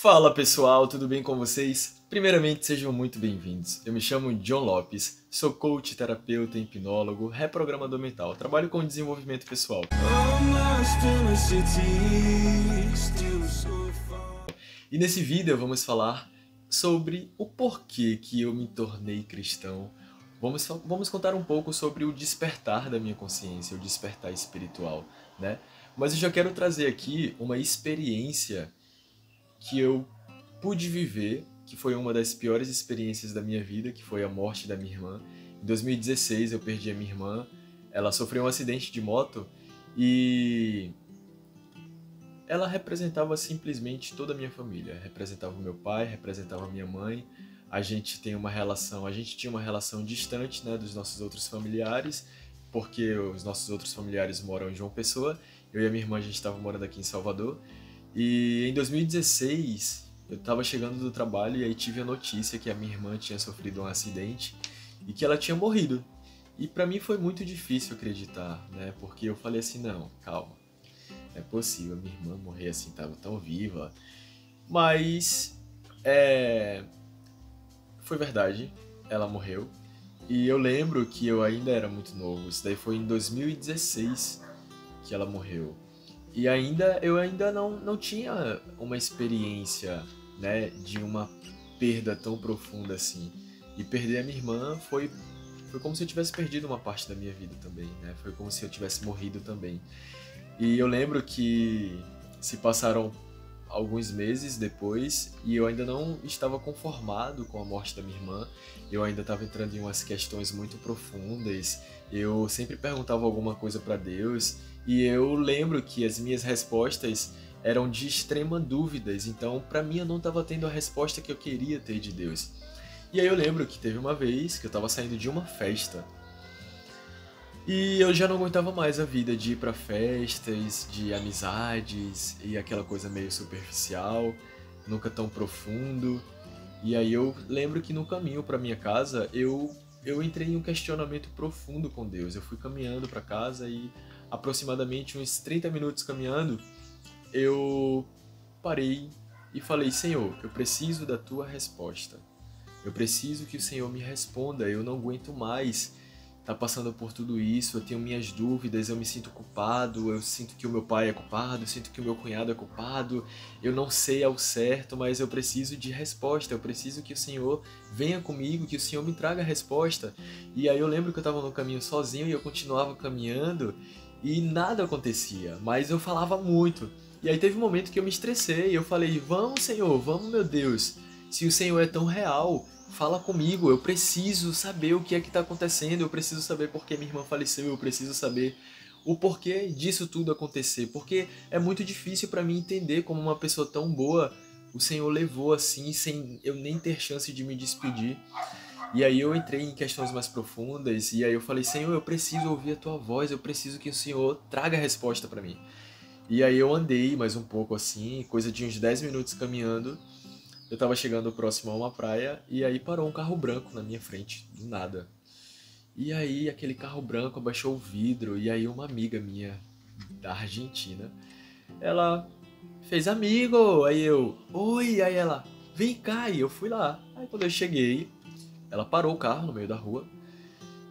Fala pessoal, tudo bem com vocês? Primeiramente, sejam muito bem-vindos. Eu me chamo John Lopes, sou coach, terapeuta, hipnólogo, reprogramador mental, trabalho com desenvolvimento pessoal. E nesse vídeo vamos falar sobre o porquê que eu me tornei cristão. Vamos contar um pouco sobre o despertar da minha consciência, o despertar espiritual, né? Mas eu já quero trazer aqui uma experiência que eu pude viver, que foi uma das piores experiências da minha vida, que foi a morte da minha irmã. Em 2016 eu perdi a minha irmã, ela sofreu um acidente de moto e ela representava simplesmente toda a minha família. Representava o meu pai, representava a minha mãe. A gente tinha uma relação distante, né, dos nossos outros familiares, porque os nossos outros familiares moram em João Pessoa. Eu e a minha irmã, a gente estava morando aqui em Salvador. E em 2016, eu estava chegando do trabalho e aí tive a notícia que a minha irmã tinha sofrido um acidente e que ela tinha morrido. E para mim foi muito difícil acreditar, né? Porque eu falei assim, não, calma, não é possível, minha irmã morrer assim, estava tão viva. Mas, foi verdade, ela morreu. E eu lembro que eu ainda era muito novo, isso daí foi em 2016 que ela morreu. E eu ainda não tinha uma experiência, né, de uma perda tão profunda assim. E perder a minha irmã foi como se eu tivesse perdido uma parte da minha vida também, né? Foi como se eu tivesse morrido também. E eu lembro que se passaram alguns meses depois e eu ainda não estava conformado com a morte da minha irmã. Eu ainda estava entrando em umas questões muito profundas. Eu sempre perguntava alguma coisa para Deus. E eu lembro que as minhas respostas eram de extrema dúvidas, então para mim eu não estava tendo a resposta que eu queria ter de Deus. E aí eu lembro que teve uma vez que eu estava saindo de uma festa e eu já não aguentava mais a vida de ir para festas, de amizades e aquela coisa meio superficial, nunca tão profundo. E aí eu lembro que no caminho para minha casa eu entrei em um questionamento profundo com Deus. Eu fui caminhando para casa e aproximadamente uns 30 minutos caminhando, eu parei e falei, Senhor, eu preciso da tua resposta. Eu preciso que o Senhor me responda, eu não aguento mais estar passando por tudo isso, eu tenho minhas dúvidas, eu me sinto culpado, eu sinto que o meu pai é culpado, eu sinto que o meu cunhado é culpado, eu não sei ao certo, mas eu preciso de resposta, eu preciso que o Senhor venha comigo, que o Senhor me traga a resposta. E aí eu lembro que eu estava no caminho sozinho e eu continuava caminhando, e nada acontecia, mas eu falava muito. E aí teve um momento que eu me estressei, eu falei, vamos Senhor, vamos meu Deus, se o Senhor é tão real, fala comigo, eu preciso saber o que é que está acontecendo, eu preciso saber por que minha irmã faleceu, eu preciso saber o porquê disso tudo acontecer, porque é muito difícil para mim entender como uma pessoa tão boa o Senhor levou assim, sem eu nem ter chance de me despedir. E aí eu entrei em questões mais profundas e aí eu falei, Senhor, eu preciso ouvir a tua voz, eu preciso que o Senhor traga a resposta para mim. E aí eu andei mais um pouco assim, coisa de uns 10 minutos caminhando, eu tava chegando próximo a uma praia e aí parou um carro branco na minha frente, do nada. E aí aquele carro branco abaixou o vidro e aí uma amiga minha da Argentina, ela fez amigo, aí eu, oi, aí ela, vem cá, e eu fui lá. Aí quando eu cheguei, ela parou o carro no meio da rua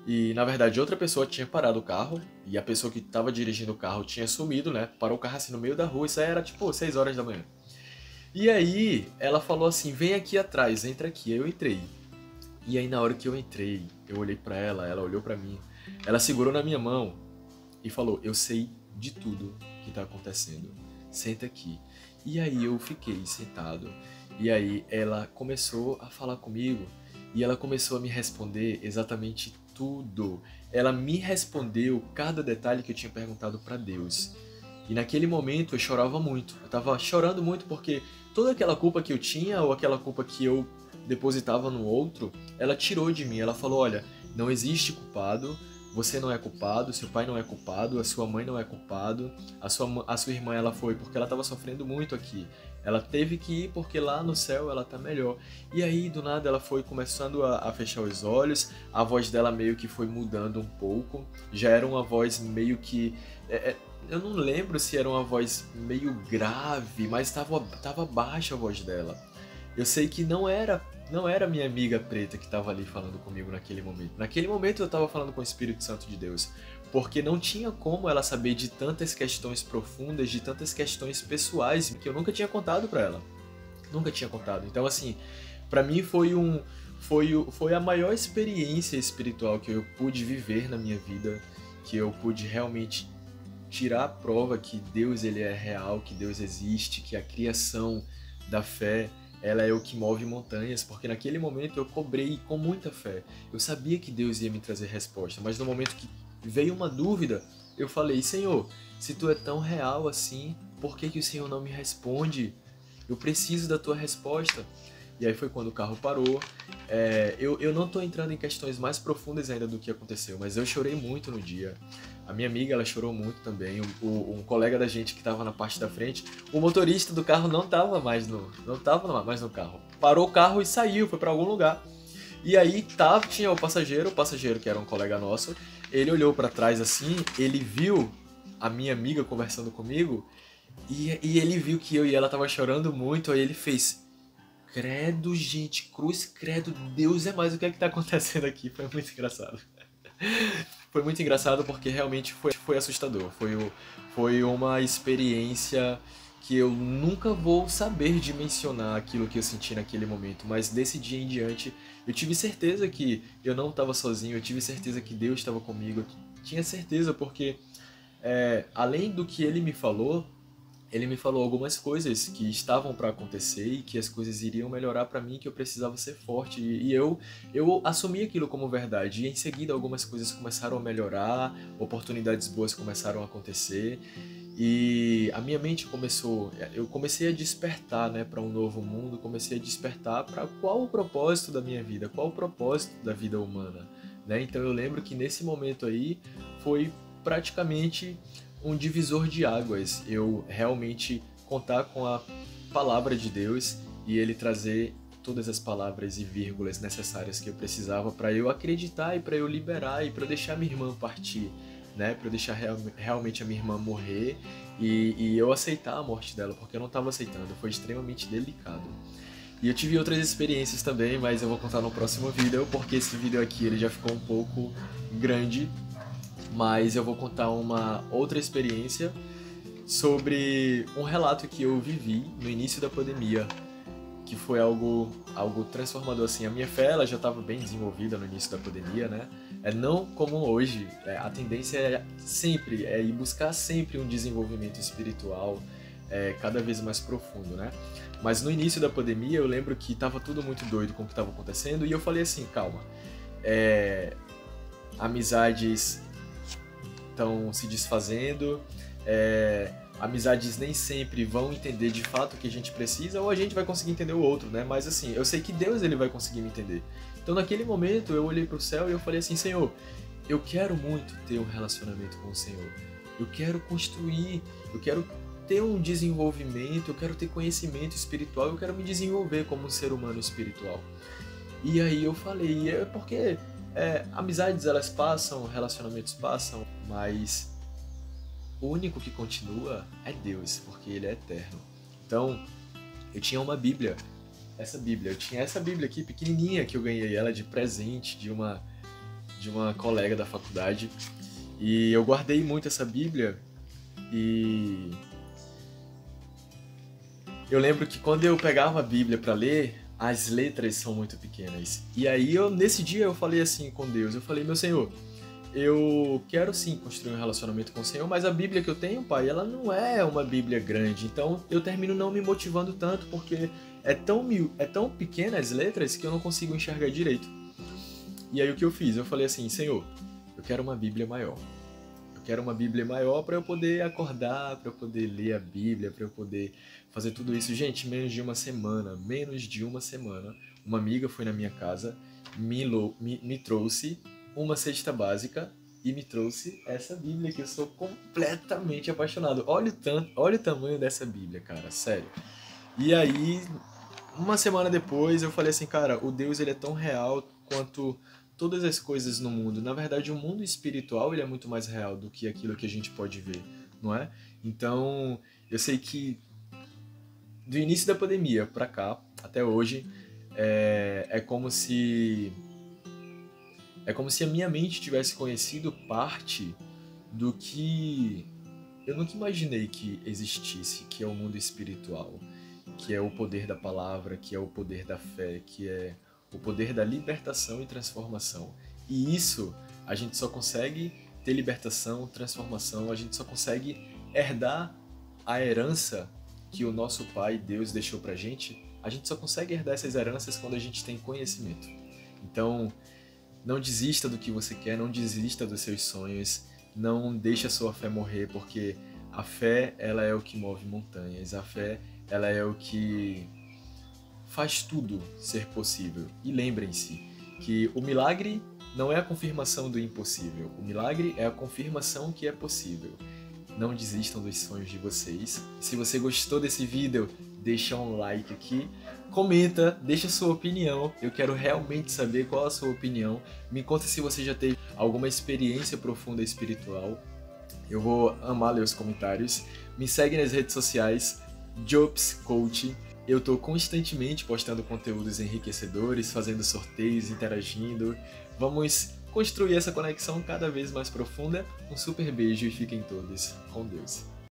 e, na verdade, outra pessoa tinha parado o carro e a pessoa que estava dirigindo o carro tinha sumido, né? Parou o carro assim no meio da rua, isso aí era tipo 6 horas da manhã. E aí ela falou assim, vem aqui atrás, entra aqui. Aí eu entrei. E aí na hora que eu entrei, eu olhei pra ela, ela olhou pra mim, ela segurou na minha mão e falou, eu sei de tudo que tá acontecendo, senta aqui. E aí eu fiquei sentado e aí ela começou a falar comigo. E ela começou a me responder exatamente tudo. Ela me respondeu cada detalhe que eu tinha perguntado para Deus. E naquele momento eu chorava muito. Eu tava chorando muito porque toda aquela culpa que eu tinha ou aquela culpa que eu depositava no outro, ela tirou de mim. Ela falou, olha, não existe culpado, você não é culpado, seu pai não é culpado, a sua mãe não é culpado, a sua irmã ela foi porque ela estava sofrendo muito aqui. Ela teve que ir porque lá no céu ela tá melhor. E aí, do nada, ela foi começando a fechar os olhos, a voz dela meio que foi mudando um pouco, já era uma voz meio que... eu não lembro se era uma voz meio grave, mas tava baixa a voz dela. Eu sei que não era minha amiga preta que estava ali falando comigo naquele momento. Naquele momento eu estava falando com o Espírito Santo de Deus, porque não tinha como ela saber de tantas questões profundas, de tantas questões pessoais que eu nunca tinha contado para ela. Nunca tinha contado. Então, assim, para mim foi a maior experiência espiritual que eu pude viver na minha vida, que eu pude realmente tirar a prova que Deus ele é real, que Deus existe, que a criação da fé ela é o que move montanhas, porque naquele momento eu cobrei com muita fé. Eu sabia que Deus ia me trazer resposta, mas no momento que veio uma dúvida, eu falei, Senhor, se Tu é tão real assim, por que o Senhor não me responde? Eu preciso da Tua resposta. E aí foi quando o carro parou. Eu não estou entrando em questões mais profundas ainda do que aconteceu, mas eu chorei muito no dia. A minha amiga, ela chorou muito também. Um colega da gente que estava na parte da frente, o motorista do carro não estava mais no carro. Parou o carro e saiu, foi para algum lugar. E aí tinha o passageiro que era um colega nosso. Ele olhou para trás assim, ele viu a minha amiga conversando comigo e ele viu que eu e ela tava chorando muito. Aí ele fez: credo, gente, cruz, credo, Deus é mais, o que é que tá acontecendo aqui? Foi muito engraçado. Foi muito engraçado porque realmente foi assustador. Foi uma experiência que eu nunca vou saber dimensionar aquilo que eu senti naquele momento. Mas desse dia em diante, eu tive certeza que eu não estava sozinho, eu tive certeza que Deus estava comigo. Eu tinha certeza porque, além do que ele me falou algumas coisas que estavam para acontecer e que as coisas iriam melhorar para mim, que eu precisava ser forte. E eu assumi aquilo como verdade. E em seguida algumas coisas começaram a melhorar, oportunidades boas começaram a acontecer. E a minha mente eu comecei a despertar, né, para um novo mundo, comecei a despertar para qual o propósito da minha vida, qual o propósito da vida humana, né? Então eu lembro que nesse momento aí foi praticamente um divisor de águas, eu realmente contar com a palavra de Deus e ele trazer todas as palavras e vírgulas necessárias que eu precisava para eu acreditar e para eu liberar e para eu deixar minha irmã partir, né? Para eu deixar realmente a minha irmã morrer e eu aceitar a morte dela, porque eu não estava aceitando, foi extremamente delicado. E eu tive outras experiências também, mas eu vou contar no próximo vídeo, porque esse vídeo aqui ele já ficou um pouco grande. Mas eu vou contar uma outra experiência sobre um relato que eu vivi no início da pandemia, que foi algo transformador assim. A minha fé ela já estava bem desenvolvida no início da pandemia, né? Não como hoje. A tendência é ir buscar sempre um desenvolvimento espiritual cada vez mais profundo, né? Mas no início da pandemia eu lembro que estava tudo muito doido com o que estava acontecendo e eu falei assim, calma, amizades estão se desfazendo, amizades nem sempre vão entender de fato o que a gente precisa, ou a gente vai conseguir entender o outro, né? Mas assim, eu sei que Deus ele vai conseguir me entender. Então naquele momento eu olhei para o céu e eu falei assim, Senhor, eu quero muito ter um relacionamento com o Senhor. Eu quero construir, eu quero ter um desenvolvimento, eu quero ter conhecimento espiritual, eu quero me desenvolver como um ser humano espiritual. E aí eu falei, porque amizades elas passam, relacionamentos passam, mas o único que continua é Deus, porque Ele é eterno. Então, eu tinha uma Bíblia, eu tinha essa Bíblia aqui pequenininha que eu ganhei ela de presente de uma colega da faculdade, e eu guardei muito essa Bíblia. E eu lembro que quando eu pegava a Bíblia para ler, as letras são muito pequenas. E aí, nesse dia, eu falei assim com Deus, eu falei, meu Senhor, eu quero sim construir um relacionamento com o Senhor, mas a Bíblia que eu tenho, Pai, ela não é uma Bíblia grande. Então, eu termino não me motivando tanto, porque é tão pequenas as letras que eu não consigo enxergar direito. E aí, o que eu fiz? Eu falei assim, Senhor, eu quero uma Bíblia maior. Eu quero uma Bíblia maior para eu poder acordar, para eu poder ler a Bíblia, para eu poder fazer tudo isso. Gente, menos de uma semana, uma amiga foi na minha casa, me trouxe uma cesta básica e me trouxe essa Bíblia que eu sou completamente apaixonado. Olha o tamanho dessa Bíblia, cara, sério. E aí, uma semana depois, eu falei assim, cara, o Deus ele é tão real quanto todas as coisas no mundo. Na verdade, o mundo espiritual ele é muito mais real do que aquilo que a gente pode ver. não é? Então, eu sei que do início da pandemia para cá, até hoje, é como se a minha mente tivesse conhecido parte do que eu nunca imaginei que existisse, que é o mundo espiritual, que é o poder da palavra, que é o poder da fé, que é o poder da libertação e transformação. E isso a gente só consegue ter libertação, transformação, a gente só consegue herdar a herança que o nosso Pai, Deus, deixou pra gente. A gente só consegue herdar essas heranças quando a gente tem conhecimento. Então, não desista do que você quer, não desista dos seus sonhos, não deixe a sua fé morrer, porque a fé, ela é o que move montanhas, a fé, ela é o que faz tudo ser possível. E lembrem-se que o milagre não é a confirmação do impossível, o milagre é a confirmação que é possível. Não desistam dos sonhos de vocês. Se você gostou desse vídeo, deixa um like aqui, comenta, deixa sua opinião. Eu quero realmente saber qual a sua opinião. Me conta se você já teve alguma experiência profunda espiritual. Eu vou amar ler os comentários. Me segue nas redes sociais, Jobs Coach. Eu estou constantemente postando conteúdos enriquecedores, fazendo sorteios, interagindo. Vamos construir essa conexão cada vez mais profunda. Um super beijo e fiquem todos com Deus.